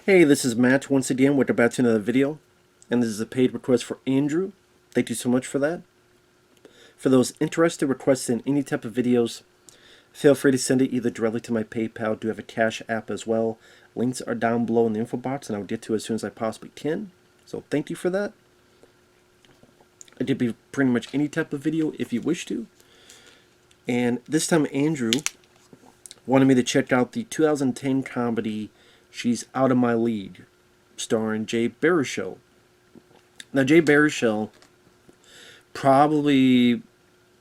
Hey, this is Matt once again with about to another video, and this is a paid request for Andrew. Thank you so much for that. For those interested requesting any type of videos, feel free to send it either directly to my PayPal. I do have a Cash App as well. Links are down below in the info box, and I'll get to it as soon as I possibly can. So thank you for that. I did be pretty much any type of video if you wish to. And this time Andrew wanted me to check out the 2010 comedy She's Out of My League, starring Jay Baruchel. Now, Jay Baruchel, probably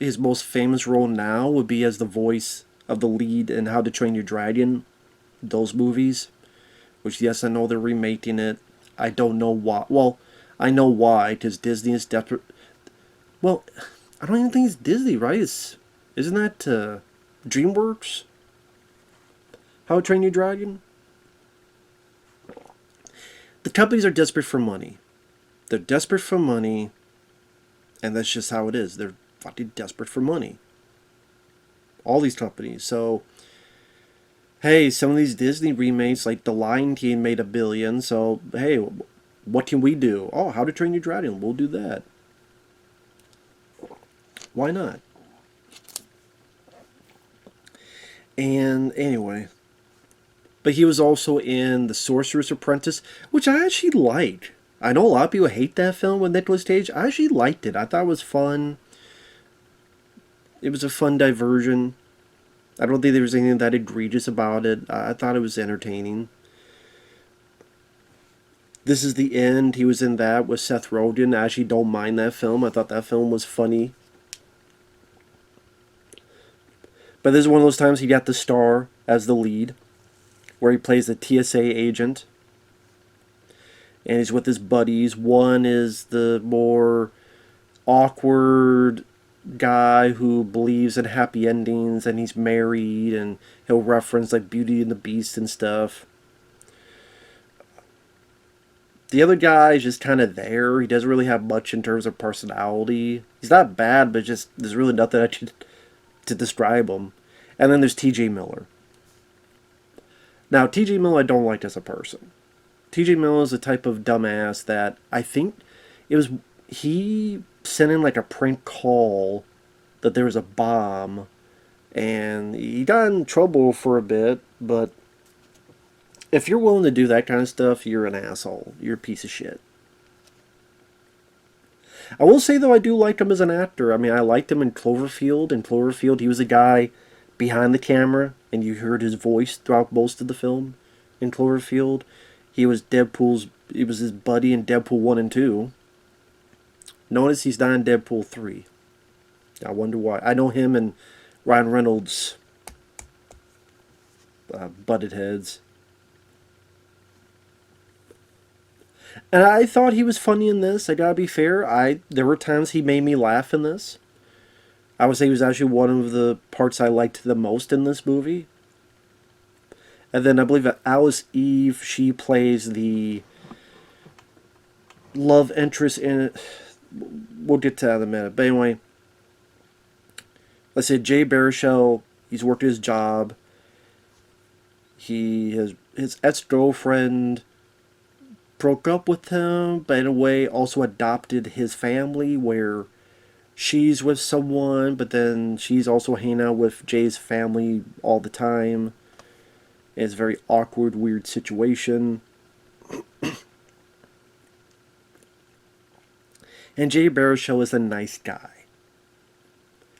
his most famous role now would be as the voice of the lead in How to Train Your Dragon, those movies. Which, yes, I know they're remaking it. I don't know why. Well, I know why, because Disney is desperate. Well, I don't even think it's Disney, right? Isn't that DreamWorks? How to Train Your Dragon? The companies are desperate for money. They're desperate for money, and that's just how it is. They're fucking desperate for money. All these companies. So, hey, some of these Disney remakes, like The Lion King, made $1 billion. So, hey, what can we do? Oh, How to Train Your Dragon. We'll do that. Why not? And anyway, but he was also in The Sorcerer's Apprentice, which I actually liked. I know a lot of people hate that film with Nicolas Cage. I actually liked it. I thought it was fun. It was a fun diversion. I don't think there was anything that egregious about it. I thought it was entertaining. This Is the End. He was in that with Seth Rogen. I actually don't mind that film. I thought that film was funny. But this is one of those times he got the star as the lead, where he plays the TSA agent. And he's with his buddies. One is the more awkward guy who believes in happy endings, and he's married, and he'll reference like Beauty and the Beast and stuff. The other guy is just kind of there. He doesn't really have much in terms of personality. He's not bad, but just there's really nothing actually to describe him. And then there's T.J. Miller. Now, T.J. Miller I don't like as a person. T.J. Miller is the type of dumbass that I think he sent in like a prank call that there was a bomb, and he got in trouble for a bit, but if you're willing to do that kind of stuff, you're an asshole. You're a piece of shit. I will say, though, I do like him as an actor. I mean, I liked him in Cloverfield. In Cloverfield, he was a guy behind the camera, and you heard his voice throughout most of the film. In Cloverfield, he was his buddy in Deadpool 1 and 2. Notice he's not in Deadpool 3. I wonder why. I know him and Ryan Reynolds butted heads. And I thought he was funny in this. I gotta be fair. There were times he made me laugh in this. I would say he was actually one of the parts I liked the most in this movie. And then I believe that Alice Eve, she plays the love interest in it. We'll get to that in a minute. But anyway, let's say Jay Baruchel, he's worked his job. His ex-girlfriend broke up with him, but in a way also adopted his family, where she's with someone, but then she's also hanging out with Jay's family all the time. It's a very awkward, weird situation. And Jay Baruchel is a nice guy.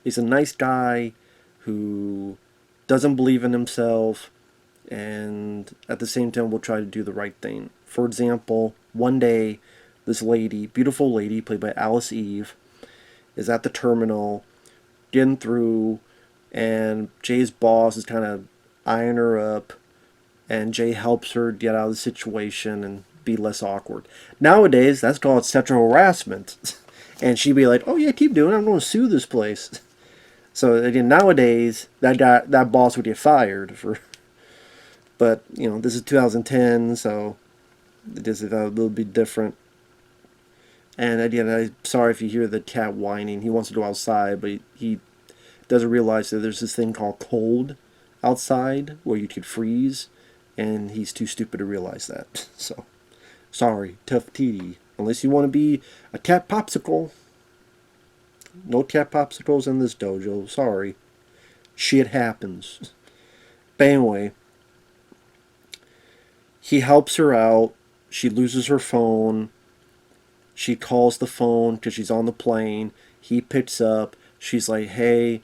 He's a nice guy who doesn't believe in himself, and at the same time will try to do the right thing. For example, one day, this lady, beautiful lady, played by Alice Eve, is at the terminal, getting through, and Jay's boss is kind of eyeing her up, and Jay helps her get out of the situation and be less awkward. Nowadays, that's called sexual harassment. And she'd be like, oh yeah, keep doing it, I'm going to sue this place. So again, nowadays, that boss would get fired for... But, you know, this is 2010, so this is a little bit different. And again, I'm sorry if you hear the cat whining. He wants to go outside, but he doesn't realize that there's this thing called cold outside, where you could freeze. and he's too stupid to realize that. So, sorry, tough TD. Unless you want to be a cat popsicle. No cat popsicles in this dojo. Sorry. Shit happens. But anyway, he helps her out. She loses her phone. She calls the phone because she's on the plane. He picks up. She's like, hey,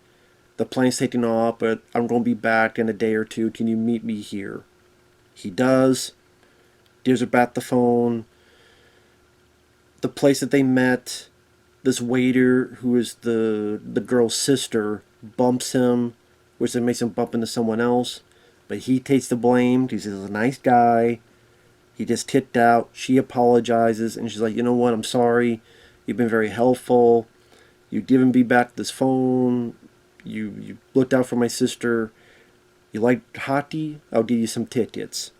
the plane's taking off, but I'm going to be back in a day or two. Can you meet me here? He does. Gives her back the phone. The place that they met, this waiter who is the girl's sister bumps him, which then makes him bump into someone else. But he takes the blame. He's a nice guy. He just tipped out. She apologizes, and she's like, you know what? I'm sorry. You've been very helpful. You've given me back this phone. You looked out for my sister. You like hockey? I'll give you some tickets.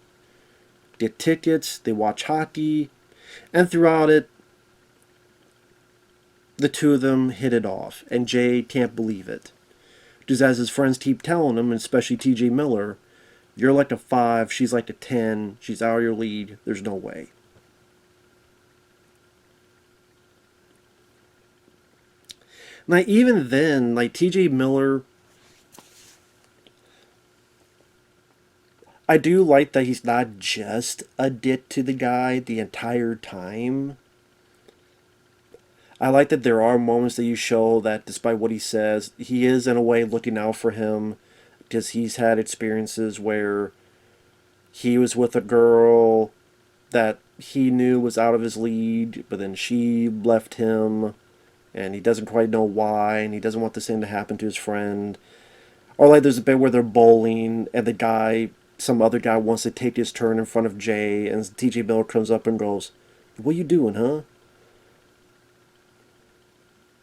Get tickets. They watch hockey. And throughout it, the two of them hit it off. And Jay can't believe it. Just as his friends keep telling him, and especially TJ Miller, you're like a 5, she's like a 10, she's out of your league, there's no way. Like, even then, like, TJ Miller, I do like that he's not just a dick to the guy the entire time. I like that there are moments that you show that despite what he says, he is in a way looking out for him, because he's had experiences where he was with a girl that he knew was out of his league, but then she left him, and he doesn't quite know why, and he doesn't want the same to happen to his friend. Or like there's a bit where they're bowling, and the guy, some other guy wants to take his turn in front of Jay, and TJ Miller comes up and goes, what you doing, huh?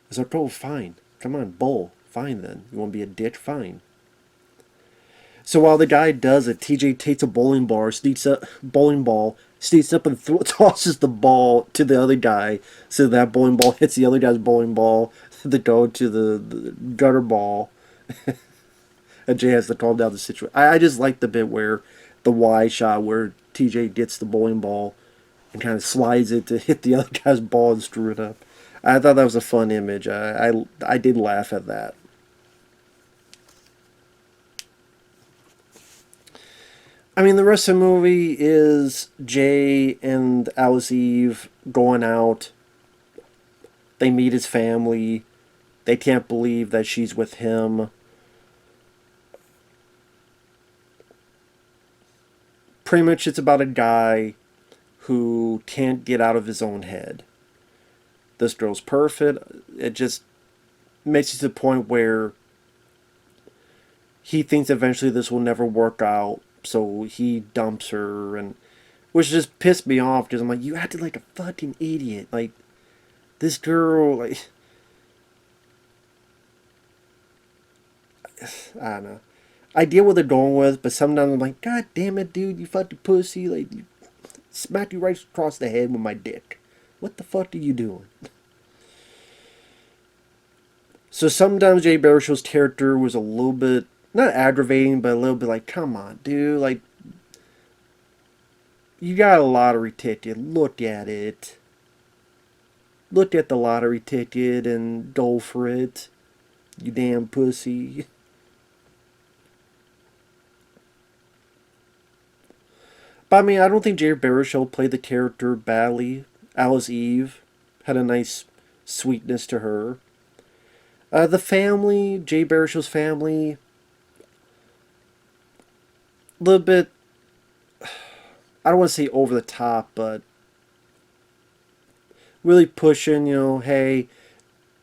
He's like, oh, fine. Come on, bowl. Fine then. You want to be a dick? Fine. So while the guy does it, TJ takes a bowling ball, sneaks up and tosses the ball to the other guy, so that bowling ball hits the other guy's bowling ball to go to the gutter ball. And Jay has to calm down the situation. I just like the bit where the wide shot where TJ gets the bowling ball and kind of slides it to hit the other guy's ball and screw it up. I thought that was a fun image. I did laugh at that. I mean, the rest of the movie is Jay and Alice Eve going out. They meet his family. They can't believe that she's with him. Pretty much it's about a guy who can't get out of his own head. This girl's perfect. It just makes it to the point where he thinks eventually this will never work out. So he dumps her, and which just pissed me off because I'm like, you acted like a fucking idiot. Like, this girl, like, I don't know. I get what they're going with, but sometimes I'm like, God damn it, dude, you fucking pussy. Like, smack you right across the head with my dick. What the fuck are you doing? So sometimes Jay Baruchel's character was a little bit, not aggravating, but a little bit like, come on, dude, like, you got a lottery ticket, look at it. Look at the lottery ticket and go for it, you damn pussy. But I mean, I don't think Jay Baruchel played the character badly. Alice Eve had a nice sweetness to her. The family, Jay Baruchel's family, a little bit, I don't want to say over the top, but really pushing, you know, hey,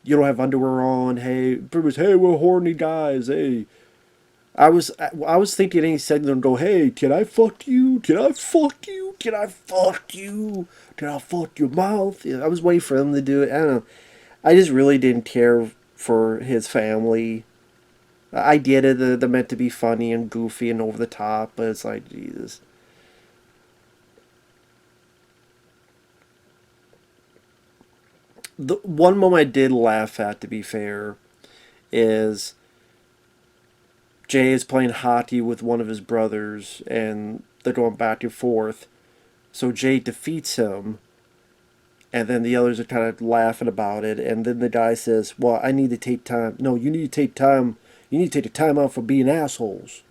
you don't have underwear on, hey, pretty much, hey, we're horny guys, hey. I was thinking any second go, hey, can I fuck you? Can I fuck you? Can I fuck you? Can I fuck your mouth? I was waiting for him to do it. I don't know. I just really didn't care for his family. I get it, they're meant to be funny and goofy and over the top, but it's like, Jesus. The one moment I did laugh at, to be fair, is Jay is playing hockey with one of his brothers, and they're going back and forth. So Jay defeats him, and then the others are kind of laughing about it. And then the guy says, "Well, I need to take time. No, you need to take time. You need to take the time out for being assholes."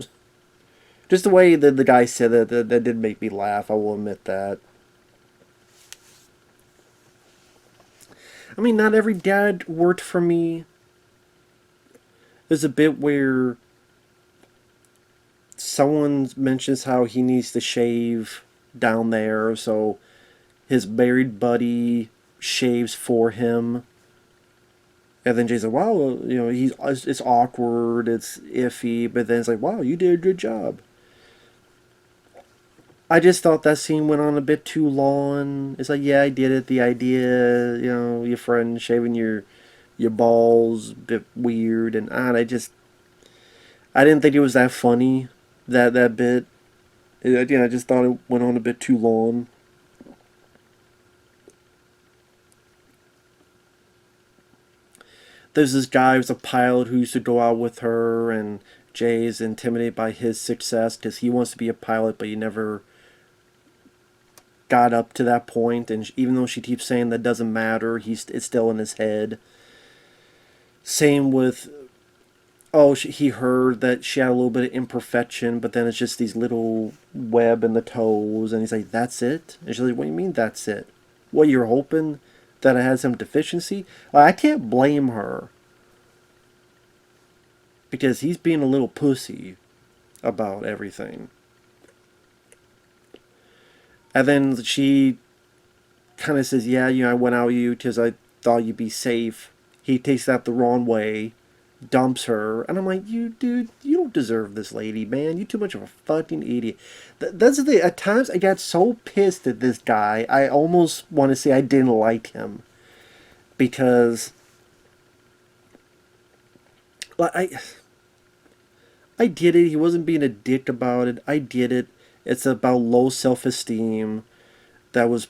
Just the way that the guy said that did make me laugh. I will admit that. I mean, not every dad worked for me. There's a bit where someone mentions how he needs to shave down there, so his married buddy shaves for him. And then Jay's like, "Wow, it's awkward, it's iffy," but then it's like, "Wow, you did a good job." I just thought that scene went on a bit too long. It's like, yeah, I get it. The idea, your friend shaving your balls, a bit weird, and I didn't think it was that funny, that bit. I just thought it went on a bit too long. There's this guy who's a pilot who used to go out with her, and Jay is intimidated by his success because he wants to be a pilot, but he never got up to that point. And even though she keeps saying that doesn't matter, it's still in his head. Same with, he heard that she had a little bit of imperfection, but then it's just these little web in the toes, and he's like, "That's it?" And she's like, "What do you mean that's it? What, you're hoping that it has some deficiency?" I can't blame her, because he's being a little pussy about everything. And then she kind of says, "Yeah, I went out with you because I thought you'd be safe." He takes that the wrong way, dumps her, and I'm like, dude, you don't deserve this lady, man. You're too much of a fucking idiot. That's the thing. At times, I got so pissed at this guy, I almost want to say I didn't like him. Because, like, I get it. He wasn't being a dick about it. I get it. It's about low self-esteem that was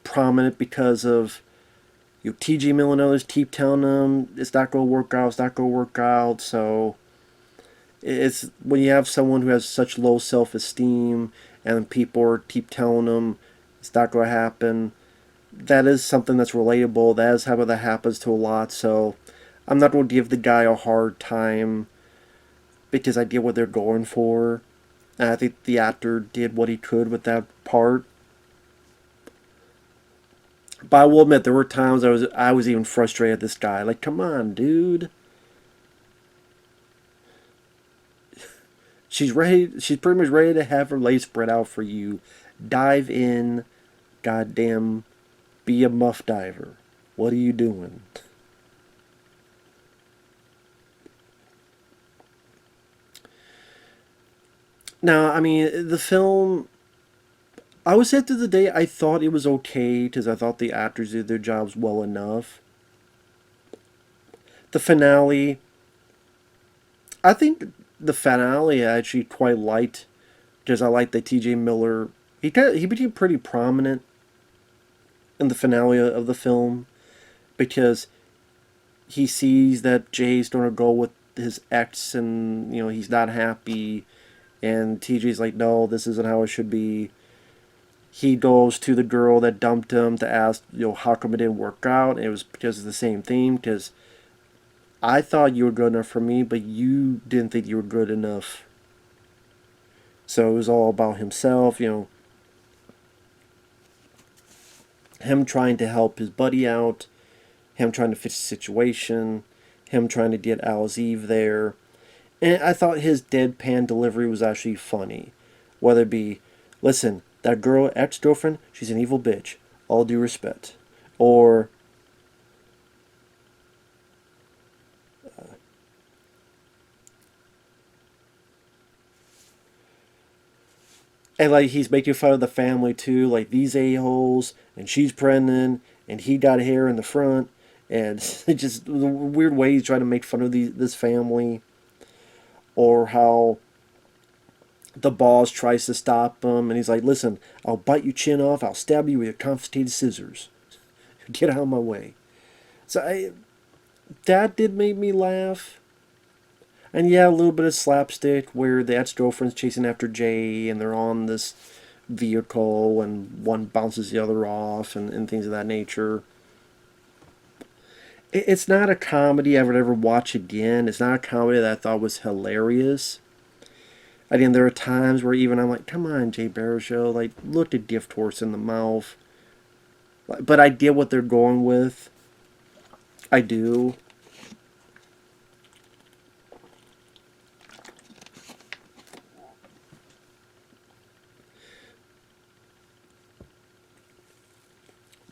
prominent because of TJ Mill and others keep telling them it's not going to work out, it's not going to work out. So it's when you have someone who has such low self-esteem and people keep telling them it's not going to happen, that is something that's relatable. That is how that happens to a lot. So I'm not going to give the guy a hard time because I get what they're going for. And I think the actor did what he could with that part. But I will admit, there were times I was even frustrated at this guy. Like, come on, dude. She's ready. She's pretty much ready to have her legs spread out for you. Dive in, goddamn, be a muff diver. What are you doing? Now, I mean, the film, I would say, at the end of the day, I thought it was okay because I thought the actors did their jobs well enough. The finale, I think the finale I actually quite liked because I liked that T.J. Miller, he became pretty prominent in the finale of the film because he sees that Jay's going to go with his ex and he's not happy, and TJ's like, "No, this isn't how it should be." He goes to the girl that dumped him to ask, how come it didn't work out? And it was because of the same theme, because I thought you were good enough for me, but you didn't think you were good enough. So it was all about himself, him trying to help his buddy out, him trying to fix the situation, him trying to get Alice Eve there. And I thought his deadpan delivery was actually funny. Whether it be, "Listen, that girl, ex-girlfriend, she's an evil bitch. All due respect." Or, and like he's making fun of the family too, like these a-holes, and she's pregnant, and he got hair in the front, and just the weird way he's trying to make fun of this family. Or how the boss tries to stop him, and he's like, "Listen, I'll bite your chin off, I'll stab you with your confiscated scissors. Get out of my way." So that did make me laugh. And yeah, a little bit of slapstick where the ex-girlfriend's chasing after Jay and they're on this vehicle and one bounces the other off and things of that nature. It's not a comedy I would ever watch again. It's not a comedy that I thought was hilarious. Again, there are times where even I'm like, come on, Jay Baruchel, like, look the gift horse in the mouth. But I get what they're going with. I do.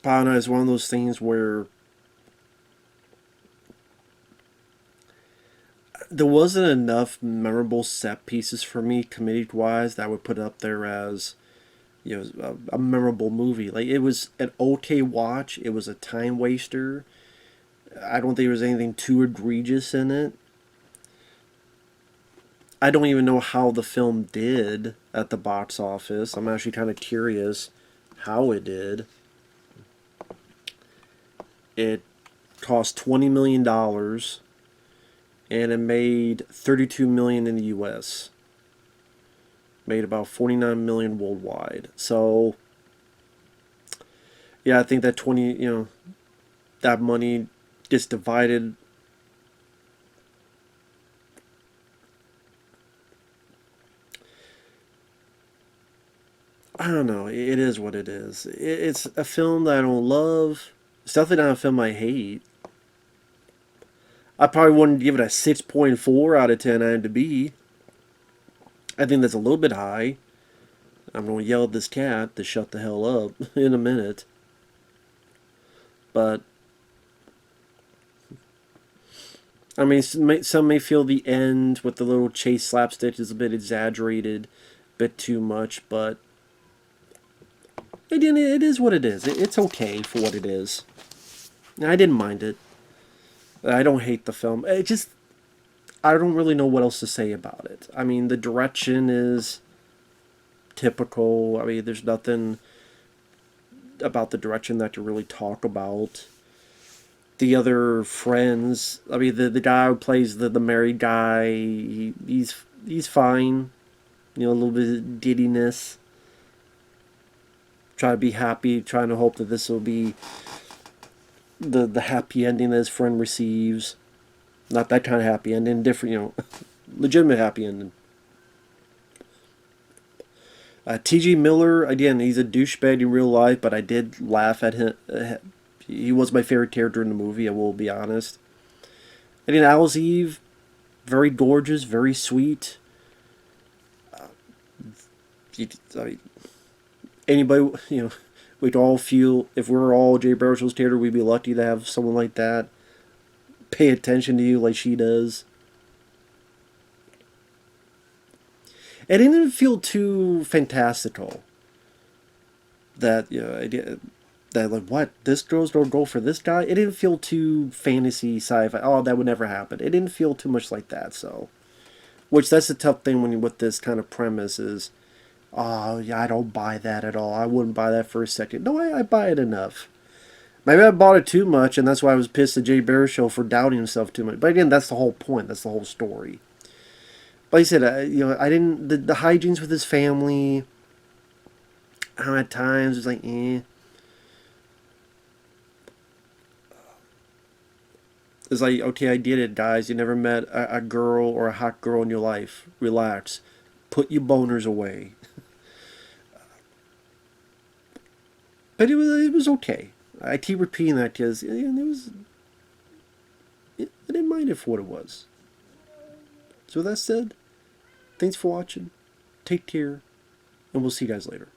Pana is one of those things where there wasn't enough memorable set pieces for me, comedic wise, that I would put up there as a memorable movie. Like, it was an okay watch. It was a time waster. I don't think there was anything too egregious in it. I don't even know how the film did at the box office. I'm actually kind of curious how it did. It cost $20 million, and it made $32 million in the U.S. Made about $49 million worldwide. So, yeah, I think that that money gets divided. I don't know. It is what it is. It's a film that I don't love. It's definitely not a film I hate. I probably wouldn't give it a 6.4 out of 10 IMDb. I think that's a little bit high. I'm going to yell at this cat to shut the hell up in a minute. But, I mean, some may feel the end with the little chase slapstick is a bit exaggerated, a bit too much, but it is what it is. It's okay for what it is. I didn't mind it. I don't hate the film. I don't really know what else to say about it. I mean, the direction is typical. I mean, there's nothing about the direction that to really talk about. The other friends, I mean, the guy who plays the married guy, he's fine. A little bit of giddiness. Try to be happy, trying to hope that this will be the happy ending that his friend receives. Not that kind of happy ending, different, legitimate happy ending. T.J. Miller, again, he's a douchebag in real life, but I did laugh at him. He was my favorite character in the movie, I will be honest. And then Owl's Eve, very gorgeous, very sweet. Anybody, we'd all feel, if we were all Jay Baruchel's theater, we'd be lucky to have someone like that pay attention to you like she does. It didn't feel too fantastical. That, that like, what, this girl's gonna go for this guy? It didn't feel too fantasy sci-fi. Oh, that would never happen. It didn't feel too much like that. So, which that's the tough thing when you with this kind of premise is, oh yeah, I don't buy that at all. I wouldn't buy that for a second. No, I buy it enough. Maybe I bought it too much, and that's why I was pissed at Jay Baruchel for doubting himself too much. But again, that's the whole point. That's the whole story. Like I said, I didn't the hijinks with his family. At times it's like, eh. It's like, okay, I did it, guys. You never met a girl or a hot girl in your life. Relax. Put your boners away. But it was okay. I keep repeating that because I didn't mind it for what it was. So with that said, thanks for watching. Take care, and we'll see you guys later.